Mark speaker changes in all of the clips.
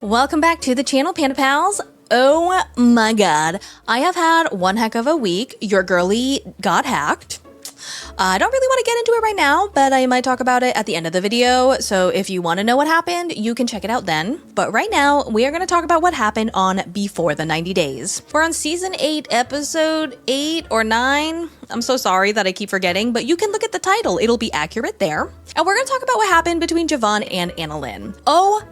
Speaker 1: Welcome back to the channel, Panda Pals. Oh my god, I have had one heck of a week. Your girly got hacked. I don't really want to get into it right now, but I might talk about it at the end of the video, so if you want to know what happened, you can check it out then. But right now, we are going to talk about what happened on Before the 90 Days. We're on Season 8, Episode 8 or 9. I'm so sorry that I keep forgetting, but you can look at the title. It'll be accurate there. And we're going to talk about what happened between Javon and Annalyn. Oh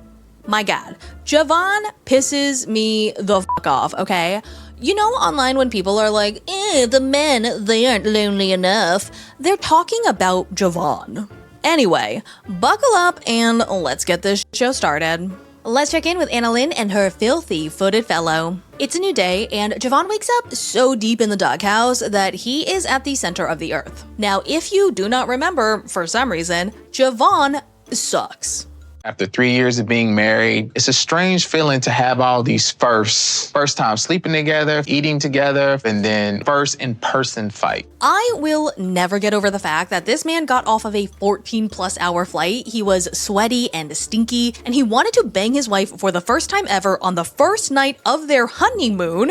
Speaker 1: my god, Javon pisses me the fuck off, okay? You know online when people are like, the men, they aren't lonely enough, they're talking about Javon. Anyway, buckle up and let's get this show started. Let's check in with Annalyn and her filthy-footed fellow. It's a new day, and Javon wakes up so deep in the doghouse that he is at the center of the earth. Now, if you do not remember, for some reason, Javon sucks.
Speaker 2: After 3 years of being married, it's a strange feeling to have all these firsts. First time sleeping together, eating together, and then first in-person fight.
Speaker 1: I will never get over the fact that this man got off of a 14+ hour flight. He was sweaty and stinky, and he wanted to bang his wife for the first time ever on the first night of their honeymoon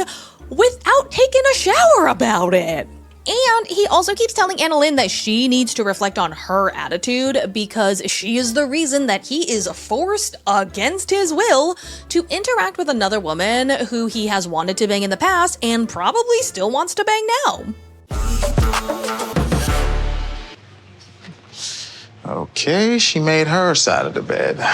Speaker 1: without taking a shower about it. And he also keeps telling Annalyn that she needs to reflect on her attitude because she is the reason that he is forced against his will to interact with another woman who he has wanted to bang in the past and probably still wants to bang now.
Speaker 2: Okay, she made her side of the bed.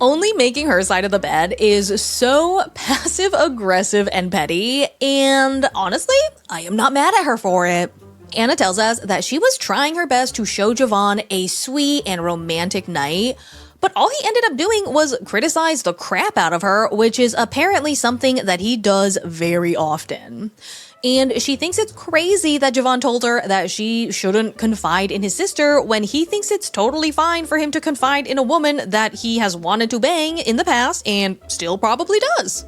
Speaker 1: Only making her side of the bed is so passive-aggressive and petty, and honestly, I am not mad at her for it. Anna tells us that she was trying her best to show Javon a sweet and romantic night, but all he ended up doing was criticize the crap out of her, which is apparently something that he does very often. And she thinks it's crazy that Javon told her that she shouldn't confide in his sister when he thinks it's totally fine for him to confide in a woman that he has wanted to bang in the past and still probably does.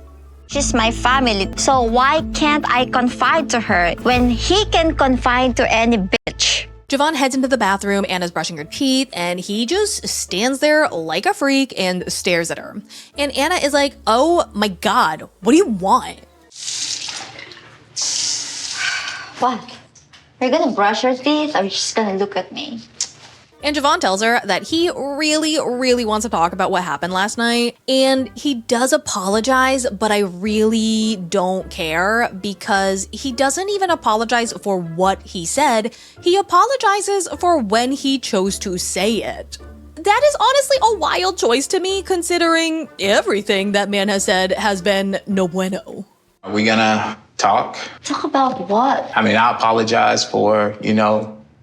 Speaker 3: She's my family, so why can't I confide to her when he can confide to any bitch?
Speaker 1: Javon heads into the bathroom and is brushing her teeth, and he just stands there like a freak and stares at her. And Anna is like, oh my god, what do you want?
Speaker 3: What? You're gonna brush your teeth or you're just gonna look at me?
Speaker 1: And Javon tells her that he really wants to talk about what happened last night. And he does apologize, but I really don't care because he doesn't even apologize for what he said. He apologizes for when he chose to say it. That is honestly a wild choice to me, considering everything that man has said has been no bueno.
Speaker 2: Are we gonna talk?
Speaker 3: Talk about what?
Speaker 2: I mean, I apologize for,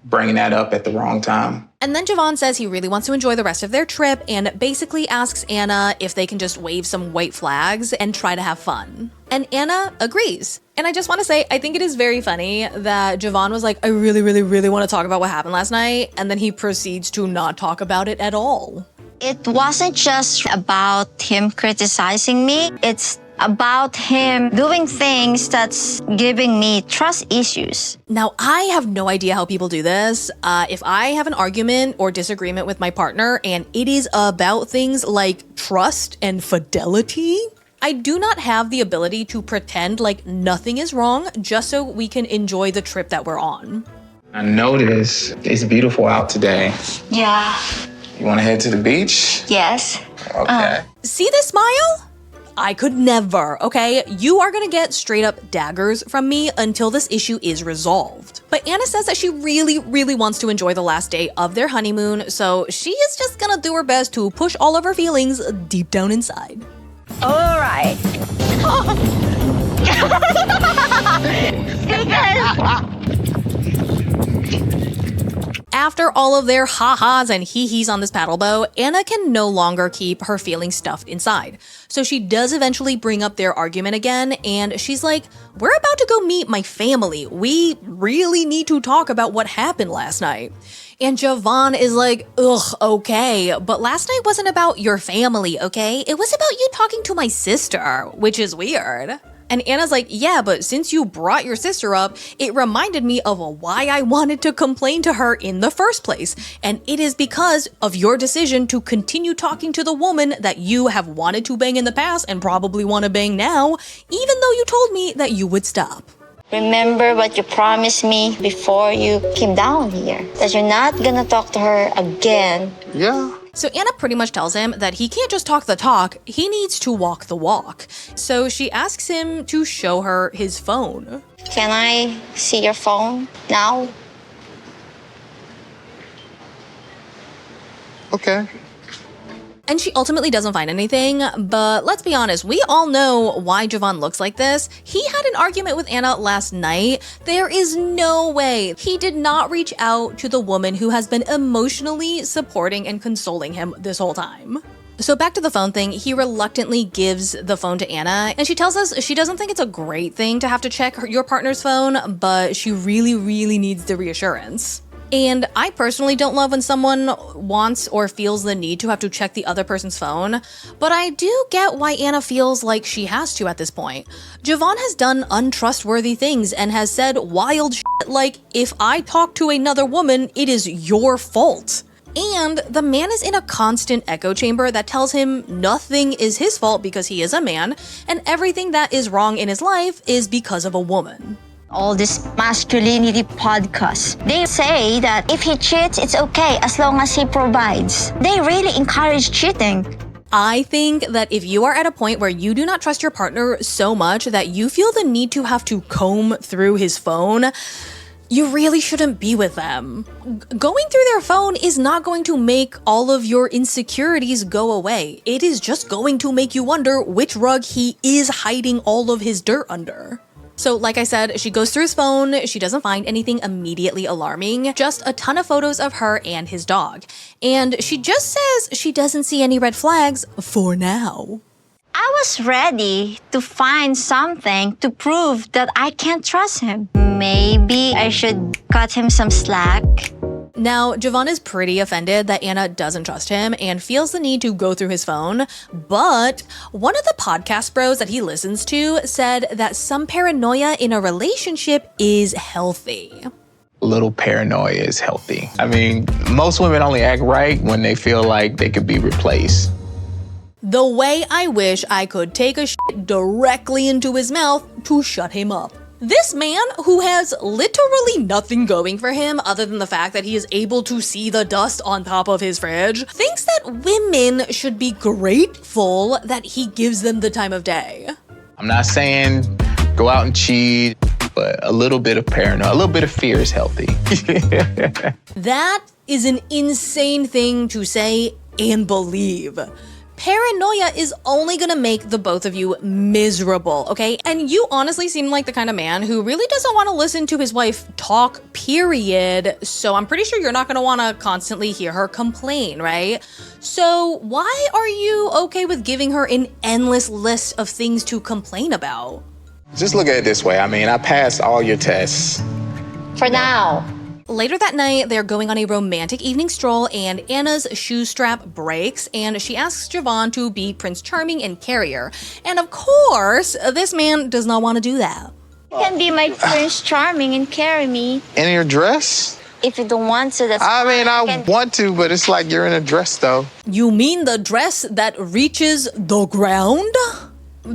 Speaker 2: bringing that up at the wrong time.
Speaker 1: And then Javon says he really wants to enjoy the rest of their trip and basically asks Anna if they can just wave some white flags and try to have fun. And Anna agrees. And I just want to say, I think it is very funny that Javon was like, I really want to talk about what happened last night. And then he proceeds to not talk about it at all.
Speaker 3: It wasn't just about him criticizing me. It's about him doing things that's giving me trust issues.
Speaker 1: Now, I have no idea how people do this. If I have an argument or disagreement with my partner and it is about things like trust and fidelity, I do not have the ability to pretend like nothing is wrong just so we can enjoy the trip that we're on.
Speaker 2: I noticed it's beautiful out today.
Speaker 3: Yeah.
Speaker 2: You want to head to the beach?
Speaker 3: Yes.
Speaker 2: Okay.
Speaker 1: See this smile? I could never, okay? You are gonna get straight up daggers from me until this issue is resolved. But Anna says that she really wants to enjoy the last day of their honeymoon, so she is just gonna do her best to push all of her feelings deep down inside.
Speaker 3: All right.
Speaker 1: After all of their ha-has and hee-hees on this paddle boat, Anna can no longer keep her feelings stuffed inside. So she does eventually bring up their argument again, and she's like, we're about to go meet my family. We really need to talk about what happened last night. And Javon is like, ugh, okay, but last night wasn't about your family, okay? It was about you talking to my sister, which is weird. And Anna's like, yeah, but since you brought your sister up, it reminded me of why I wanted to complain to her in the first place. And it is because of your decision to continue talking to the woman that you have wanted to bang in the past and probably want to bang now, even though you told me that you would stop.
Speaker 3: Remember what you promised me before you came down here, that you're not gonna talk to her again.
Speaker 2: Yeah.
Speaker 1: So Anna pretty much tells him that he can't just talk the talk, he needs to walk the walk. So she asks him to show her his phone.
Speaker 3: Can I see your phone now?
Speaker 2: Okay.
Speaker 1: And she ultimately doesn't find anything, but let's be honest, we all know why Javon looks like this. He had an argument with Anna last night. There is no way he did not reach out to the woman who has been emotionally supporting and consoling him this whole time. So back to the phone thing, he reluctantly gives the phone to Anna, and she tells us she doesn't think it's a great thing to have to check your partner's phone, but she really, really needs the reassurance. And I personally don't love when someone wants or feels the need to have to check the other person's phone, but I do get why Anna feels like she has to at this point. Javon has done untrustworthy things and has said wild shit like, if I talk to another woman, it is your fault. And the man is in a constant echo chamber that tells him nothing is his fault because he is a man, and everything that is wrong in his life is because of a woman.
Speaker 3: All this masculinity podcast. They say that if he cheats, it's okay as long as he provides. They really encourage cheating.
Speaker 1: I think that if you are at a point where you do not trust your partner so much that you feel the need to have to comb through his phone, you really shouldn't be with them. Going through their phone is not going to make all of your insecurities go away. It is just going to make you wonder which rug he is hiding all of his dirt under. So like I said, she goes through his phone, she doesn't find anything immediately alarming, just a ton of photos of her and his dog. And she just says she doesn't see any red flags for now.
Speaker 3: I was ready to find something to prove that I can't trust him. Maybe I should cut him some slack.
Speaker 1: Now, Javon is pretty offended that Anna doesn't trust him and feels the need to go through his phone, but one of the podcast bros that he listens to said that some paranoia in a relationship is healthy.
Speaker 2: A little paranoia is healthy. I mean, most women only act right when they feel like they could be replaced.
Speaker 1: The way I wish I could take a shit directly into his mouth to shut him up. This man, who has literally nothing going for him other than the fact that he is able to see the dust on top of his fridge, thinks that women should be grateful that he gives them the time of day.
Speaker 2: I'm not saying go out and cheat, but a little bit of paranoia, a little bit of fear is healthy.
Speaker 1: That is an insane thing to say and believe. Paranoia is only gonna make the both of you miserable, okay? And you honestly seem like the kind of man who really doesn't want to listen to his wife talk, period. So I'm pretty sure you're not gonna want to constantly hear her complain, right? So why are you okay with giving her an endless list of things to complain about?
Speaker 2: Just look at it this way. I mean, I passed all your tests.
Speaker 3: For now.
Speaker 1: Later that night, they're going on a romantic evening stroll, and Anna's shoe strap breaks, and she asks Javon to be Prince Charming and carry her. And of course, this man does not want to do that.
Speaker 3: You can be my Prince Charming and carry me.
Speaker 2: In your dress?
Speaker 3: If you don't want to, that's
Speaker 2: I mean,
Speaker 3: fine.
Speaker 2: I want to, but it's like you're in a dress, though.
Speaker 1: You mean the dress that reaches the ground?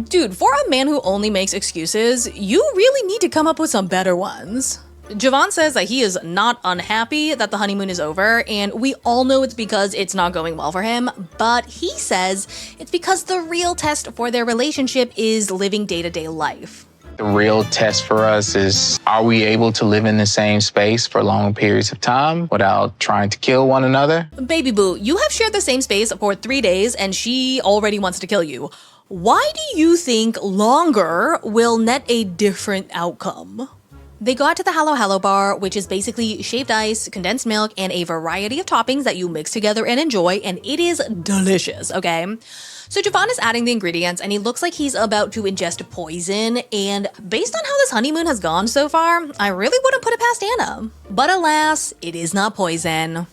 Speaker 1: Dude, for a man who only makes excuses, you really need to come up with some better ones. Javon says that he is not unhappy that the honeymoon is over, and we all know it's because it's not going well for him, but he says it's because the real test for their relationship is living day-to-day life.
Speaker 2: The real test for us is, are we able to live in the same space for long periods of time without trying to kill one another?
Speaker 1: Baby boo, you have shared the same space for 3 days, and she already wants to kill you. Why do you think longer will net a different outcome? They go out to the Hello Hello bar, which is basically shaved ice, condensed milk, and a variety of toppings that you mix together and enjoy, and it is delicious, okay? So Javon is adding the ingredients, and he looks like he's about to ingest poison, and based on how this honeymoon has gone so far, I really wouldn't put it past Anna. But alas, it is not poison.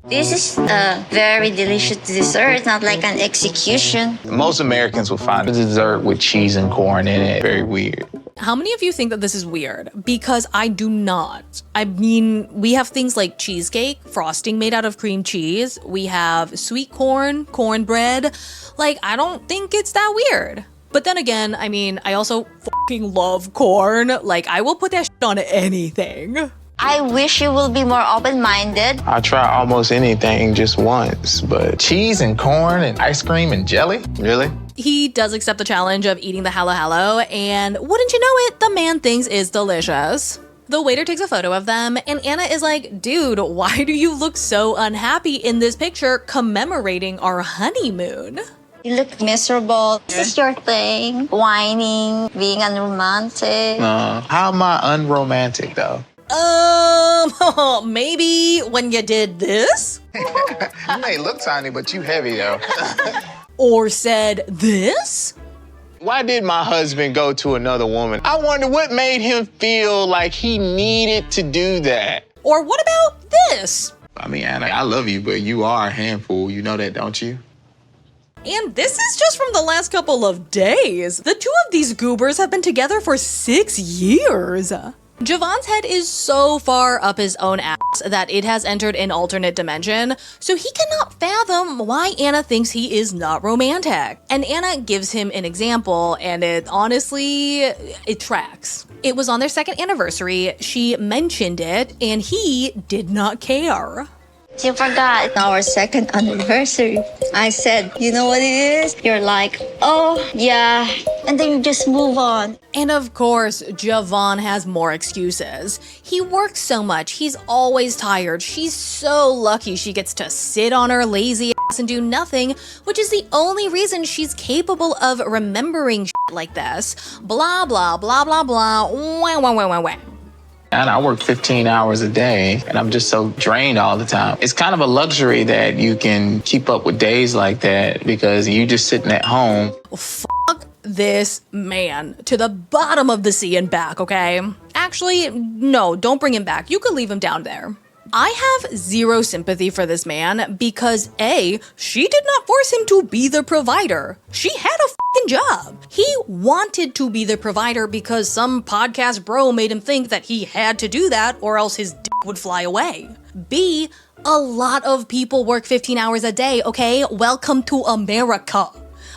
Speaker 3: This is a very delicious dessert, not like an execution.
Speaker 2: Most Americans will find a dessert with cheese and corn in it very weird.
Speaker 1: How many of you think that this is weird? Because I do not. I mean, we have things like cheesecake, frosting made out of cream cheese. We have sweet corn, cornbread. Like, I don't think it's that weird. But then again, I mean, I also fucking love corn. Like, I will put that shit on anything.
Speaker 3: I wish you will be more open-minded.
Speaker 2: I try almost anything just once, but cheese and corn and ice cream and jelly? Really?
Speaker 1: He does accept the challenge of eating the halo halo, and wouldn't you know it, the man thinks is delicious. The waiter takes a photo of them, and Anna is like, dude, why do you look so unhappy in this picture commemorating our honeymoon?
Speaker 3: You look miserable. This is your thing. Whining, being unromantic.
Speaker 2: How am I unromantic, though?
Speaker 1: Maybe when you did this?
Speaker 2: You may look tiny, but you heavy, though.
Speaker 1: Or said this?
Speaker 2: Why did my husband go to another woman? I wonder what made him feel like he needed to do that.
Speaker 1: Or what about this?
Speaker 2: I mean, Anna, I love you, but you are a handful. You know that, don't you?
Speaker 1: And this is just from the last couple of days. The two of these goobers have been together for 6 years. Javon's head is so far up his own ass that it has entered an alternate dimension, so he cannot fathom why Anna thinks he is not romantic. And Anna gives him an example, and it tracks. It was on their second anniversary, she mentioned it, and he did not care.
Speaker 3: You forgot our second anniversary. I said, you know what it is? You're like, oh, yeah. And then you just move on.
Speaker 1: And of course, Javon has more excuses. He works so much, he's always tired. She's so lucky she gets to sit on her lazy ass and do nothing, which is the only reason she's capable of remembering shit like this. Blah, blah, blah, blah, blah, wah, wah, wah, wah, wah.
Speaker 2: And I work 15 hours a day, and I'm just so drained all the time. It's kind of a luxury that you can keep up with days like that because you just sitting at home.
Speaker 1: Fuck this man to the bottom of the sea and back, okay? Actually, no, don't bring him back. You could leave him down there. I have zero sympathy for this man because A, she did not force him to be the provider. She had a fucking job. He wanted to be the provider because some podcast bro made him think that he had to do that or else his dick would fly away. B, a lot of people work 15 hours a day, okay? Welcome to America.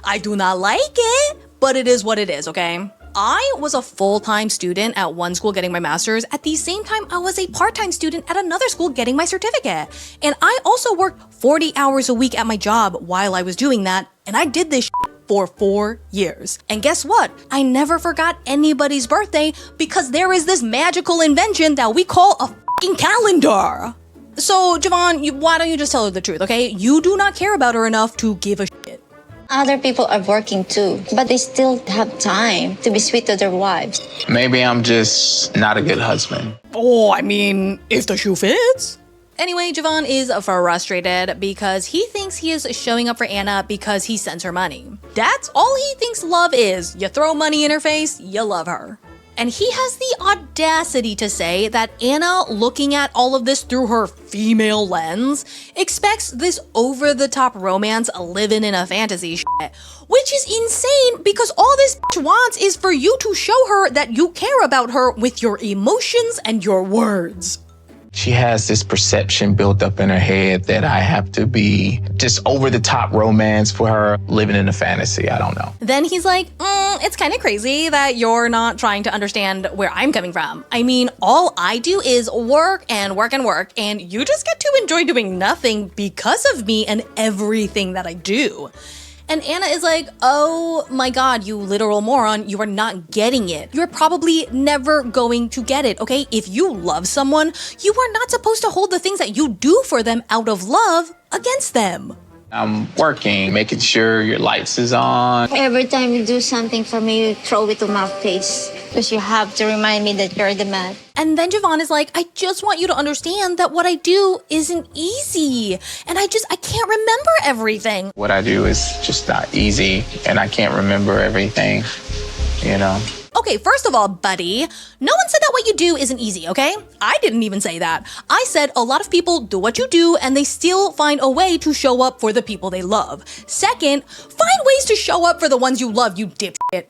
Speaker 1: I do not like it, but it is what it is, okay? I was a full-time student at one school getting my master's. At the same time, I was a part-time student at another school getting my certificate. And I also worked 40 hours a week at my job while I was doing that. And I did this for 4 years. And guess what? I never forgot anybody's birthday because there is this magical invention that we call a fucking calendar. So, Javon, why don't you just tell her the truth, okay? You do not care about her enough to give a shit.
Speaker 3: Other people are working too, but they still have time to be sweet to their wives.
Speaker 2: Maybe I'm just not a good husband.
Speaker 1: Oh, I mean, if the shoe fits. Anyway, Javon is frustrated because he thinks he is showing up for Anna because he sends her money. That's all he thinks love is. You throw money in her face, you love her. And he has the audacity to say that Anna, looking at all of this through her female lens, expects this over-the-top romance living in a fantasy shit. Which is insane because all this bitch wants is for you to show her that you care about her with your emotions and your words.
Speaker 2: She has this perception built up in her head that I have to be just over-the-top romance for her, living in a fantasy. I don't know.
Speaker 1: Then he's like, it's kind of crazy that you're not trying to understand where I'm coming from. I mean, all I do is work and work and work, and you just get to enjoy doing nothing because of me and everything that I do. And Anna is like, oh my God, you literal moron, you are not getting it. You're probably never going to get it, okay? If you love someone, you are not supposed to hold the things that you do for them out of love against them.
Speaker 2: I'm working, making sure your lights is on.
Speaker 3: Every time you do something for me, you throw it to my face because you have to remind me that you're the man.
Speaker 1: And then Javon is like, I just want you to understand that what I do isn't easy. And I can't remember everything.
Speaker 2: What I do is just not easy, and I can't remember everything, you know?
Speaker 1: Okay, Okay, first of all, buddy, no one said that what you do isn't easy, okay? I didn't even say that. I said a lot of people do what you do and they still find a way to show up for the people they love. Second, find ways to show up for the ones you love, you dipshit.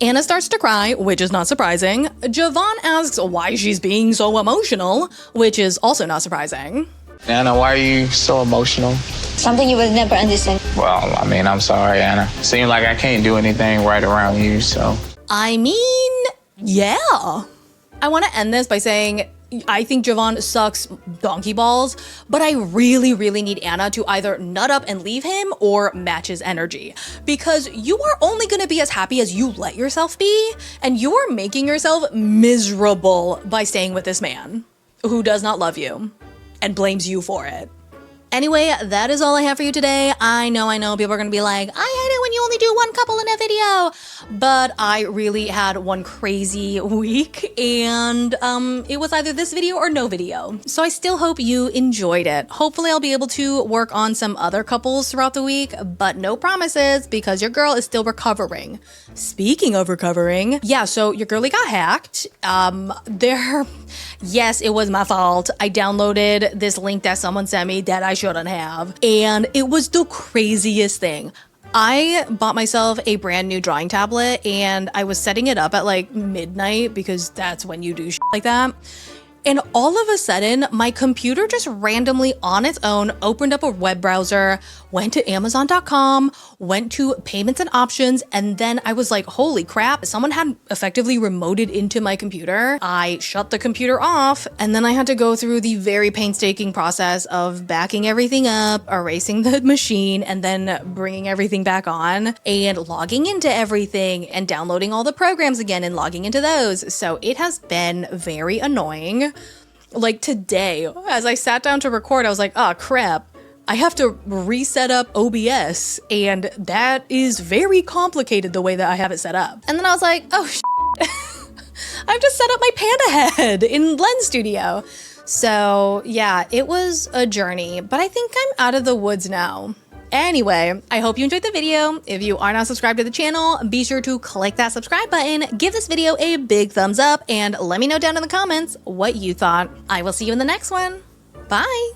Speaker 1: Anna starts to cry, which is not surprising. Javon asks why she's being so emotional, which is also not surprising.
Speaker 2: Anna, why are you so emotional?
Speaker 3: Something you will never understand.
Speaker 2: Well, I mean, I'm sorry, Anna. Seems like I can't do anything right around you, so.
Speaker 1: I mean, yeah. I want to end this by saying I think Javon sucks donkey balls, but I really, really need Anna to either nut up and leave him or match his energy. Because you are only going to be as happy as you let yourself be, and you are making yourself miserable by staying with this man who does not love you and blames you for it. Anyway, that is all I have for you today. I know people are gonna be like, I hate it when you only do one couple in a video. But I really had one crazy week and it was either this video or no video. So I still hope you enjoyed it. Hopefully I'll be able to work on some other couples throughout the week, but no promises because your girl is still recovering. Speaking of recovering, yeah, so your girlie got hacked. Yes, it was my fault. I downloaded this link that someone sent me that I shouldn't have. And it was the craziest thing. I bought myself a brand new drawing tablet and I was setting it up at like midnight because that's when you do shit like that. And all of a sudden, my computer just randomly on its own opened up a web browser, went to Amazon.com, went to payments and options, and then I was like, holy crap, someone had effectively remoted into my computer. I shut the computer off, and then I had to go through the very painstaking process of backing everything up, erasing the machine, and then bringing everything back on, and logging into everything, and downloading all the programs again and logging into those. So it has been very annoying. Like today, as I sat down to record, I was like, oh crap, I have to reset up OBS, and that is very complicated the way that I have it set up. And then I was like, oh shit, I've just set up my panda head in Lens Studio. So yeah, it was a journey, but I think I'm out of the woods now. Anyway, I hope you enjoyed the video. If you are not subscribed to the channel, be sure to click that subscribe button, give this video a big thumbs up, and let me know down in the comments what you thought. I will see you in the next one. Bye!